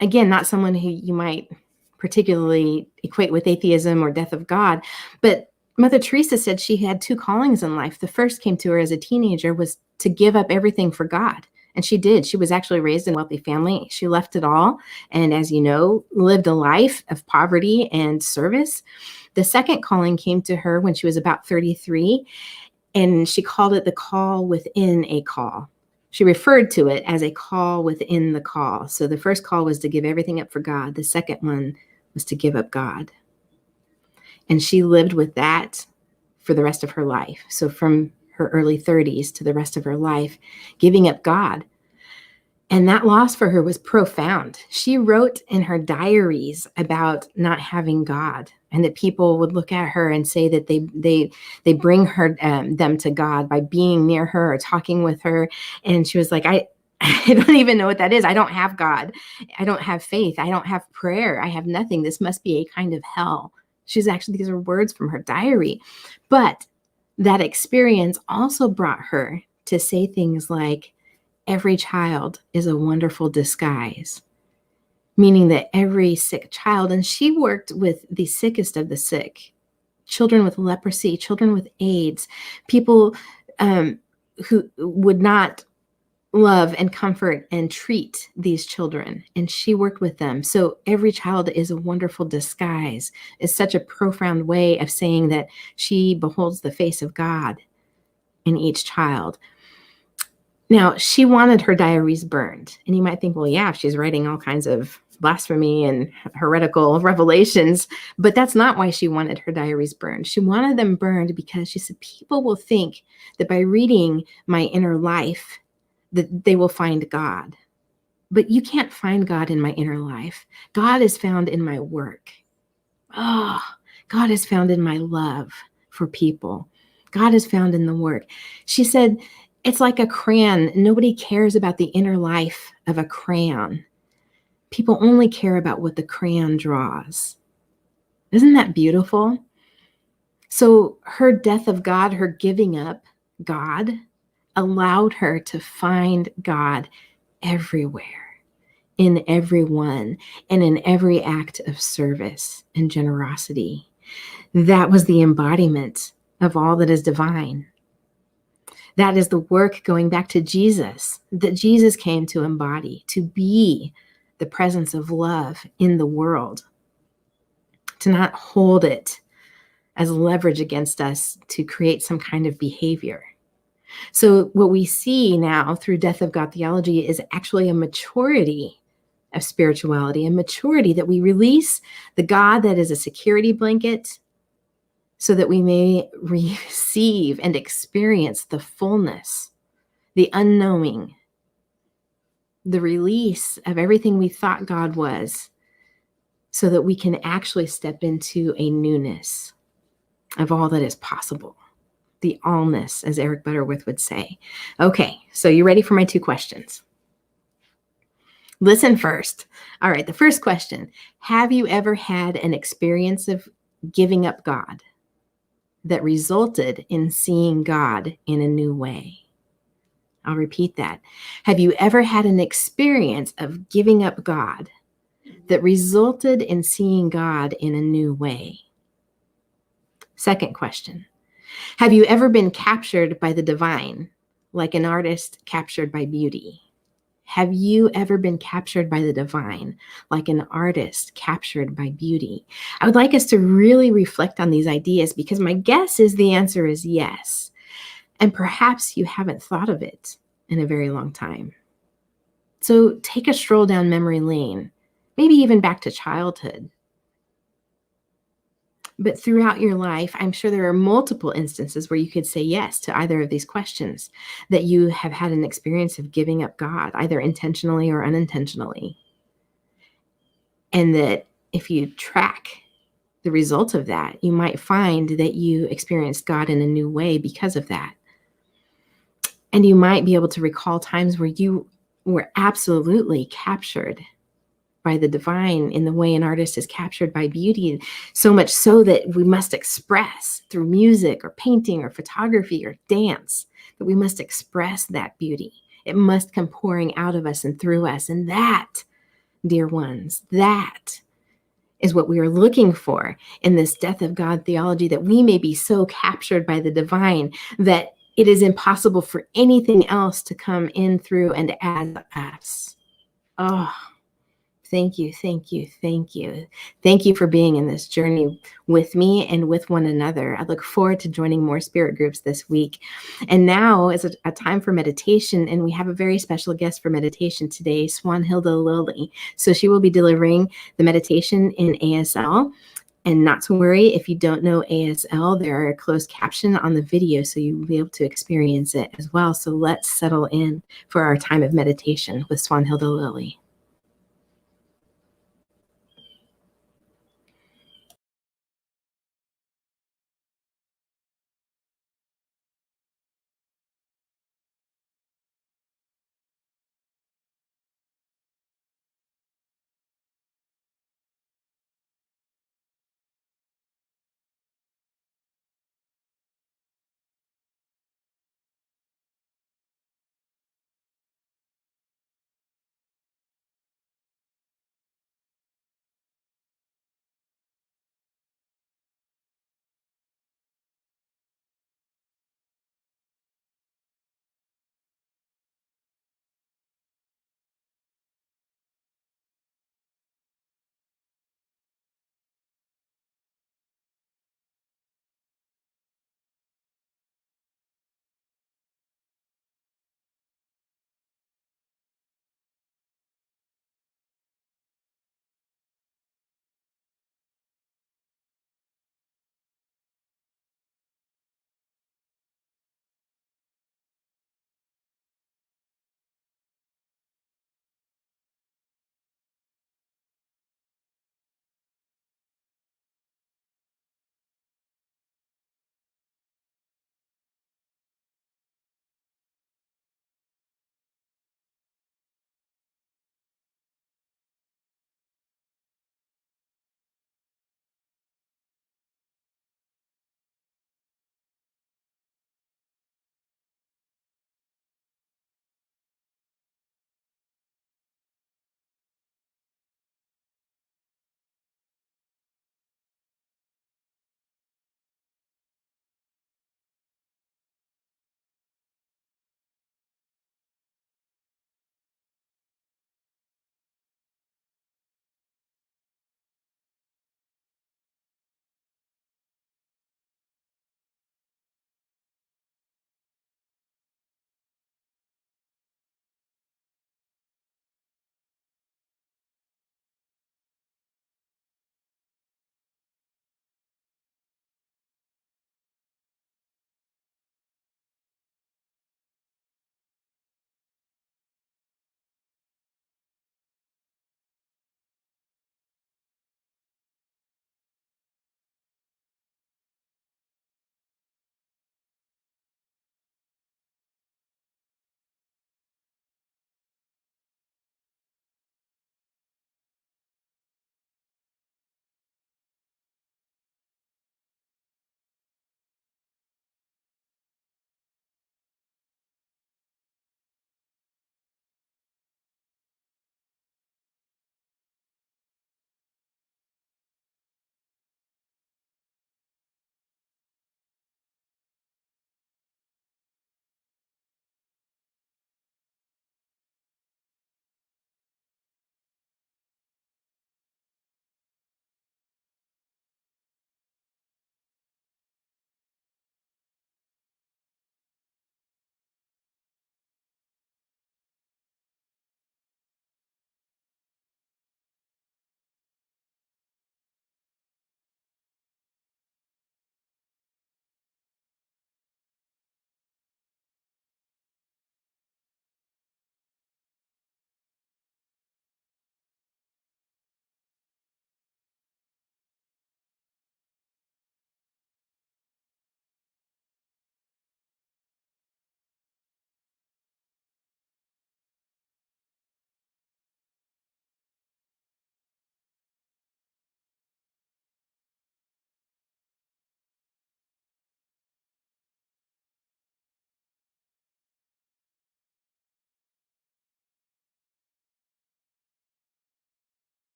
Again, not someone who you might particularly equate with atheism or death of God, but Mother Teresa said she had two callings in life. The first came to her as a teenager, was to give up everything for God. And she did. She was actually raised in a wealthy family. She left it all, and as you know, lived a life of poverty and service. The second calling came to her when she was about 33, and she called it the call within a call. She referred to it as a call within the call. So the first call was to give everything up for God. The second one was to give up God. And she lived with that for the rest of her life. So from her early 30s to the rest of her life, giving up God. And that loss for her was profound. She wrote in her diaries about not having God, and that people would look at her and say that they bring her them to God by being near her or talking with her. And she was like, I don't even know what that is. I don't have God. I don't have faith. I don't have prayer. I have nothing. This must be a kind of hell. These are words from her diary. But that experience also brought her to say things like, every child is a wonderful disguise, meaning that every sick child, and she worked with the sickest of the sick, children with leprosy, children with AIDS, people who would not love and comfort and treat these children. And she worked with them. So every child is a wonderful disguise is such a profound way of saying that she beholds the face of God in each child. Now, she wanted her diaries burned. And you might think, well, yeah, she's writing all kinds of blasphemy and heretical revelations, but that's not why she wanted her diaries burned. She wanted them burned because she said, people will think that by reading my inner life, that they will find God. But you can't find God in my inner life. God is found in my work. Oh, God is found in my love for people. God is found in the work. She said, it's like a crayon. Nobody cares about the inner life of a crayon. People only care about what the crayon draws. Isn't that beautiful? So her death of God, her giving up God, allowed her to find God everywhere, in everyone, and in every act of service and generosity. That was the embodiment of all that is divine. That is the work, going back to Jesus, that Jesus came to embody, to be the presence of love in the world, to not hold it as leverage against us to create some kind of behavior. So what we see now through Death of God Theology is actually a maturity of spirituality, a maturity that we release the God that is a security blanket so that we may receive and experience the fullness, the unknowing, the release of everything we thought God was, so that we can actually step into a newness of all that is possible. The allness, as Eric Butterworth would say. Okay, so you ready for my two questions? Listen first. All right, the first question. Have you ever had an experience of giving up God that resulted in seeing God in a new way? I'll repeat that. Have you ever had an experience of giving up God that resulted in seeing God in a new way? Second question, have you ever been captured by the divine, like an artist captured by beauty? Have you ever been captured by the divine, like an artist captured by beauty? I would like us to really reflect on these ideas, because my guess is the answer is yes. And perhaps you haven't thought of it in a very long time. So take a stroll down memory lane, maybe even back to childhood. But throughout your life, I'm sure there are multiple instances where you could say yes to either of these questions, that you have had an experience of giving up God, either intentionally or unintentionally. And that if you track the result of that, you might find that you experienced God in a new way because of that. And you might be able to recall times where you were absolutely captured by the divine in the way an artist is captured by beauty, so much so that we must express through music or painting or photography or dance, that we must express that beauty. It must come pouring out of us and through us. And that, dear ones, that is what we are looking for in this death of God theology, that we may be so captured by the divine that it is impossible for anything else to come in through and add us. Oh, thank you, thank you, thank you. Thank you for being in this journey with me and with one another. I look forward to joining more spirit groups this week. And now is a time for meditation, and we have a very special guest for meditation today, Swanhilda Lilly. So she will be delivering the meditation in ASL. And not to worry, if you don't know ASL, there are closed caption on the video, so you will be able to experience it as well. So let's settle in for our time of meditation with Swanhilda Lilly.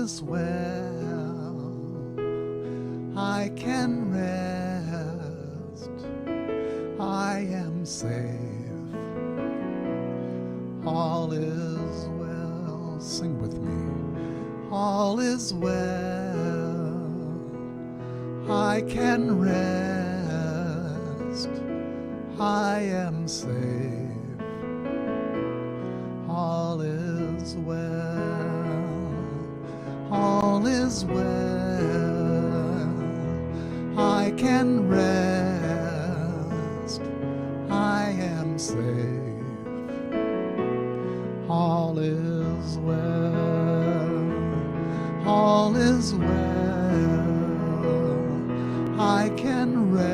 is well. I can rest. I am safe. All is well. Sing with me. All is well. I can rest. I am safe. All is well. All is well. I can rest. I am safe. All is well. All is well. I can rest.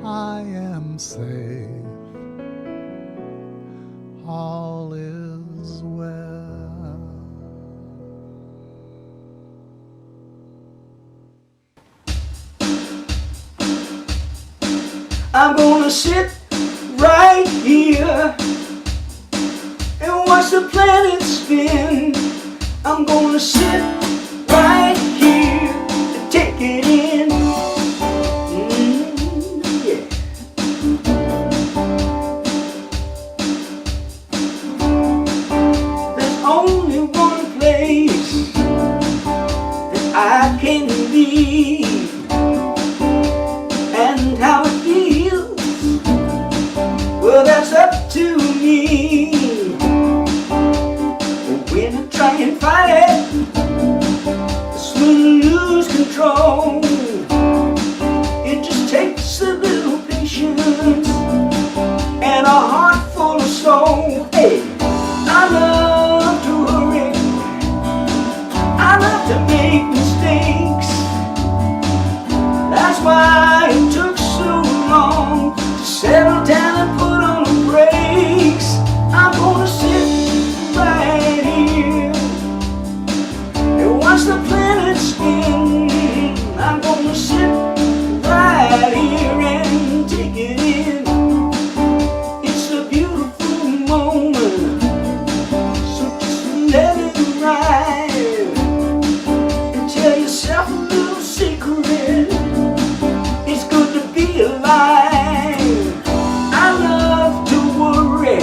I am safe. All is well. I'm gonna sit right here and watch the planet spin. I'm gonna sit right here and take it in. Yeah. There's only one place that I can be, and how it feels, well, that's up to me. When I try and fight it, that's when I lose control. It just takes a little patience and a heart full of soul. Hey, I love to worry, I love to make mistakes. That's why it took so long to settle down and put on the brakes. I'm gonna sit right here and watch the planet spin. I'm gonna sit right here and take it in. It's a beautiful moment, so just let it ride and tell yourself a little secret. It's good to be alive. I love to worry,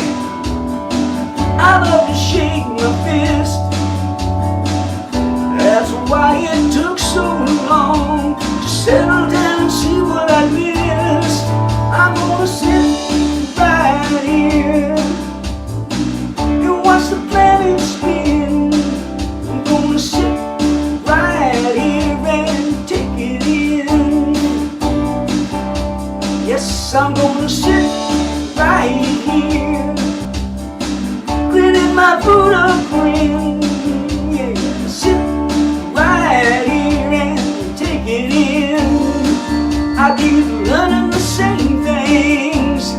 I love to shake my fist. That's why it took so long to settle down and see what I missed. I'm gonna sit right here and watch the planet spin. I'm gonna sit right here and take it in. Yes, I'm gonna sit right here, grinning my Buddha grin. Yeah, sit right here and take it in. I keep learning the same things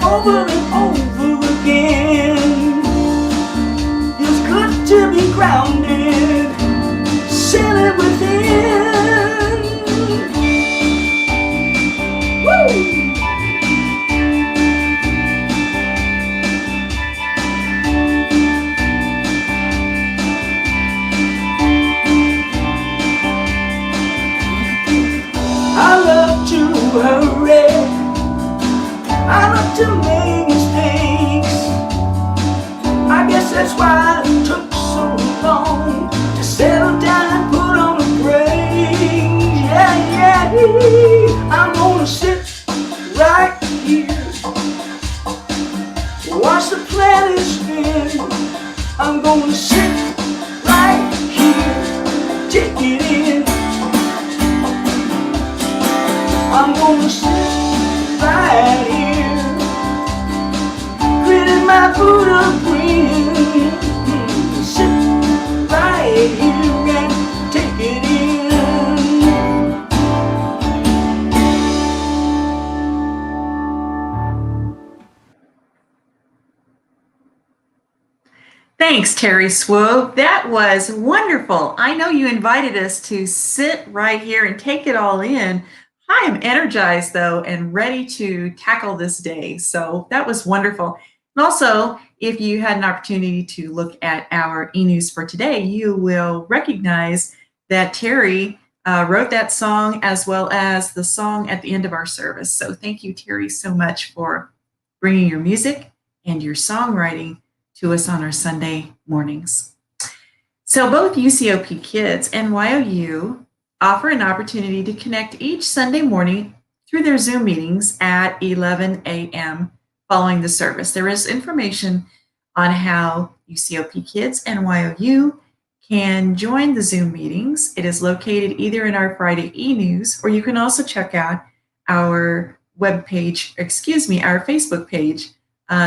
over and over again. Feels good to be grounded, centered within. Woo! I love to hurry, I love to make mistakes. I guess that's why it took so long to settle down and put on the brakes. Yeah, yeah, I'm gonna sit right here, watch the planet spin. I'm gonna sit right here, take it in. I'm gonna sit right here, grinning my Buddha grin. Sit right here and take it in. Thanks, Terry Swope. That was wonderful. I know you invited us to sit right here and take it all in. I am energized, though, and ready to tackle this day. So that was wonderful. And also, if you had an opportunity to look at our e-news for today, you will recognize that Terry wrote that song as well as the song at the end of our service. So thank you, Terry, so much for bringing your music and your songwriting to us on our Sunday mornings. So both UCOP Kids and YOU offer an opportunity to connect each Sunday morning through their Zoom meetings at 11 a.m. following the service. There is information on how UCOP Kids and YOU can join the Zoom meetings. It is located either in our Friday e-news, or you can also check out our our Facebook page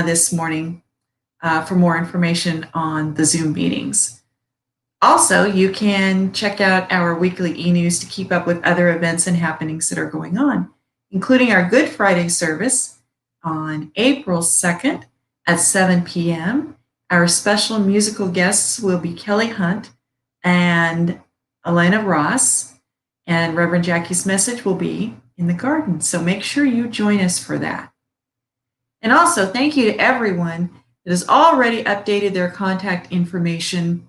this morning for more information on the Zoom meetings. Also, you can check out our weekly e-news to keep up with other events and happenings that are going on, including our Good Friday service on April 2nd at 7 p.m. Our special musical guests will be Kelly Hunt and Elena Ross, and Reverend Jackie's message will be in the garden. So make sure you join us for that. And also, thank you to everyone that has already updated their contact information.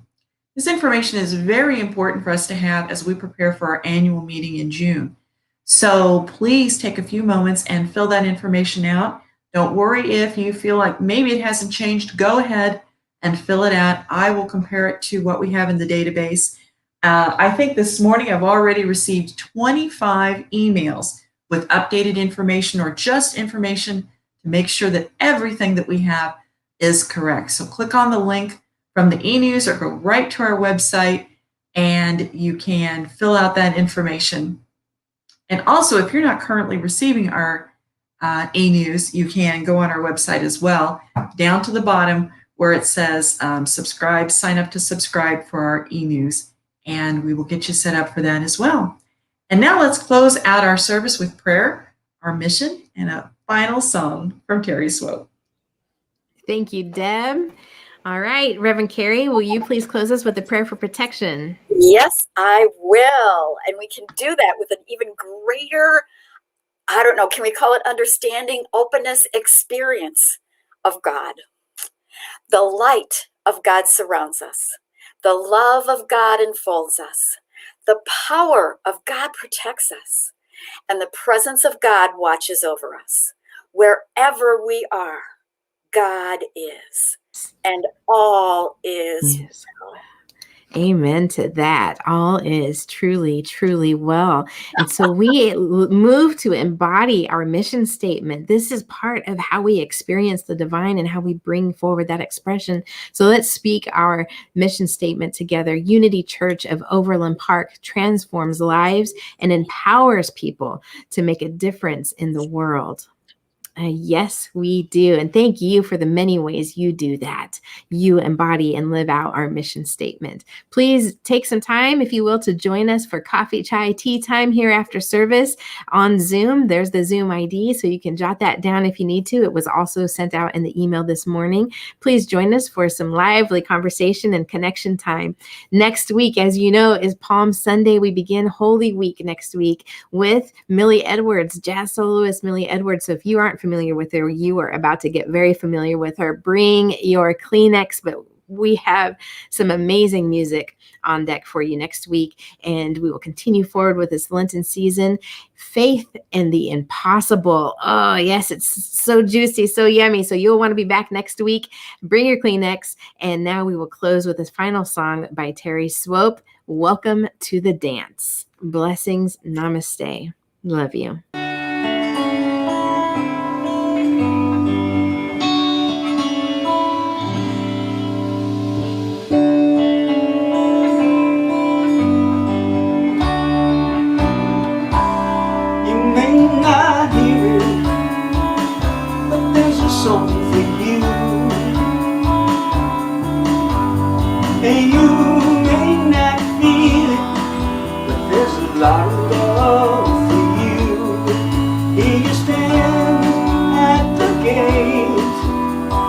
This information is very important for us to have as we prepare for our annual meeting in June. So please take a few moments and fill that information out. Don't worry if you feel like maybe it hasn't changed. Go ahead and fill it out. I will compare it to what we have in the database. I think this morning I've already received 25 emails with updated information or just information to make sure that everything that we have is correct. So click on the link from the e-news or go right to our website and you can fill out that information. And also, if you're not currently receiving our e-news, you can go on our website as well, down to the bottom where it says subscribe, sign up to subscribe for our e-news, and we will get you set up for that as well. And now let's close out our service with prayer, our mission, and a final song from Terry Swope. Thank you, Deb. All right, Reverend Kerry, will you please close us with a prayer for protection? Yes, I will. And we can do that with an even greater, I don't know, can we call it understanding, openness, experience of God. The light of God surrounds us. The love of God enfolds us. The power of God protects us. And the presence of God watches over us. Wherever we are, God is. And all is Yes. Amen to that. All is truly, truly well. And so we move to embody our mission statement. This is part of how we experience the divine and how we bring forward that expression. So let's speak our mission statement together. Unity Church of Overland Park transforms lives and empowers people to make a difference in the world. Yes, we do. And thank you for the many ways you do that. You embody and live out our mission statement. Please take some time, if you will, to join us for coffee, chai, tea time here after service on Zoom. There's the Zoom ID, so you can jot that down if you need to. It was also sent out in the email this morning. Please join us for some lively conversation and connection time. Next week, as you know, is Palm Sunday. We begin Holy Week next week with Millie Edwards, jazz soloist Millie Edwards. So if you aren't familiar with her, you are about to get very familiar with her. Bring your Kleenex, but we have some amazing music on deck for you next week, and we will continue forward with this Lenten season. Faith in the impossible. Oh, yes, it's so juicy, so yummy. So you'll want to be back next week. Bring your Kleenex, and now we will close with this final song by Terry Swope. Welcome to the dance. Blessings. Namaste. Love you. Song for you, and you may not feel it, but there's a lot of love for you. Here you stand at the gate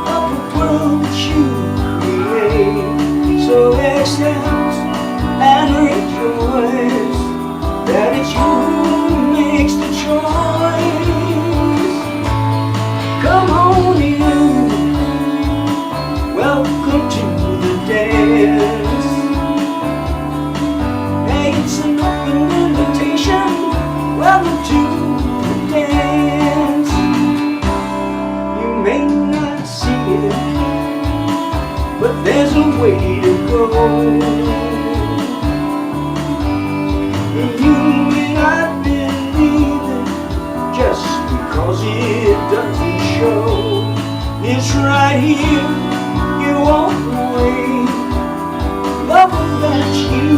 of the world that you create, so accept and rejoice that it's you who makes the choice. Come on in, way to go. You may not believe it just because it doesn't show. It's right here, you walk away. Love that you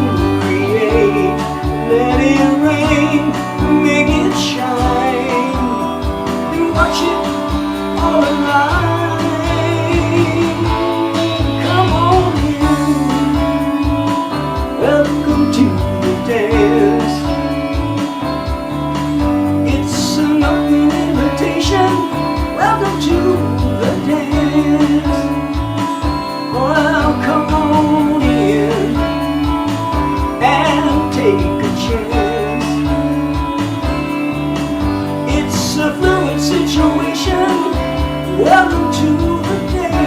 create, let it rain, make it shine, and watch it all alive. Come on in, welcome to the dance. It's an open invitation, welcome to the dance. Well, come on in and take a chance. It's a fluid situation, welcome to the dance.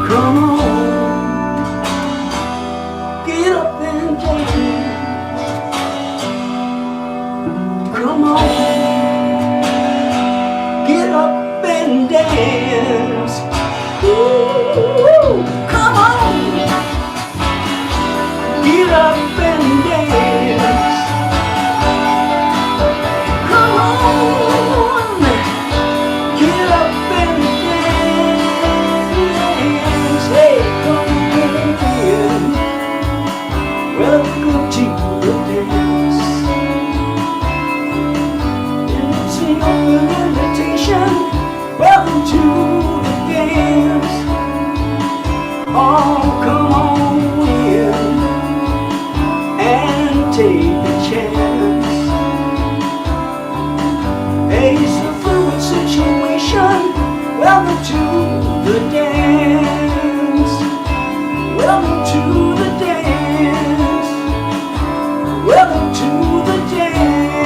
Come on, get up and dance. Come on, get up and dance. Ooh, come on, get up and dance. Come on, get up and dance. Hey, come in, welcome to the dance. It's an open invitation, welcome to the dance. Oh, come on in and take a chance. Hey, it's a fluid situation, welcome to the dance. Welcome to the dance. Welcome to the dance.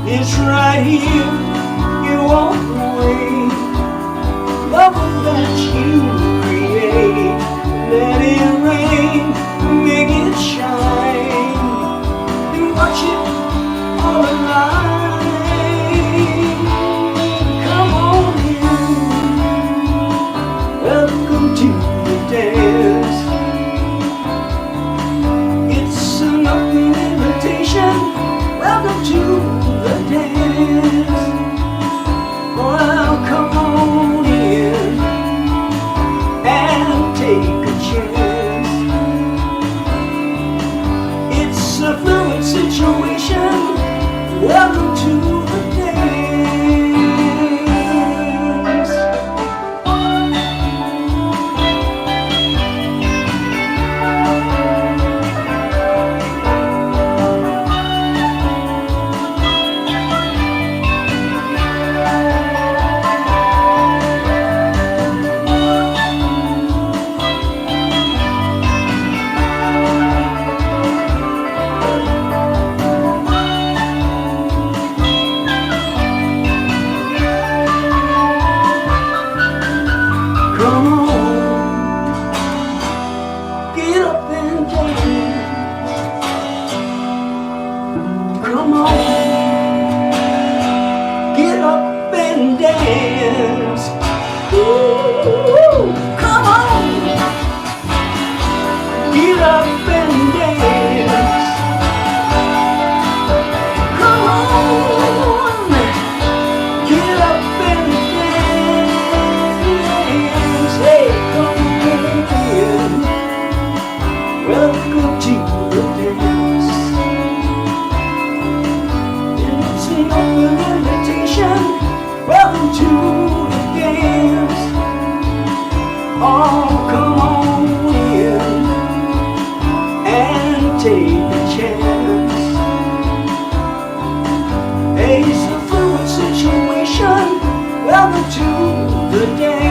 It's right here, you walk away. Love that you create, let it rain, make it shine, and watch it all alive. Come on in, welcome to the dance. It's an open invitation, welcome to the dance. Well, come on in and take a chance. It's a fluid situation, welcome to the dance. Come on, get up and dance. Come on, get up and dance. Ooh, come on, get up and dance. Come on, get up and dance. Hey, come in, welcome to the dance. It's an open invitation, welcome to the dance. take a chance. Hey, it's a fluid situation. Welcome to the dance.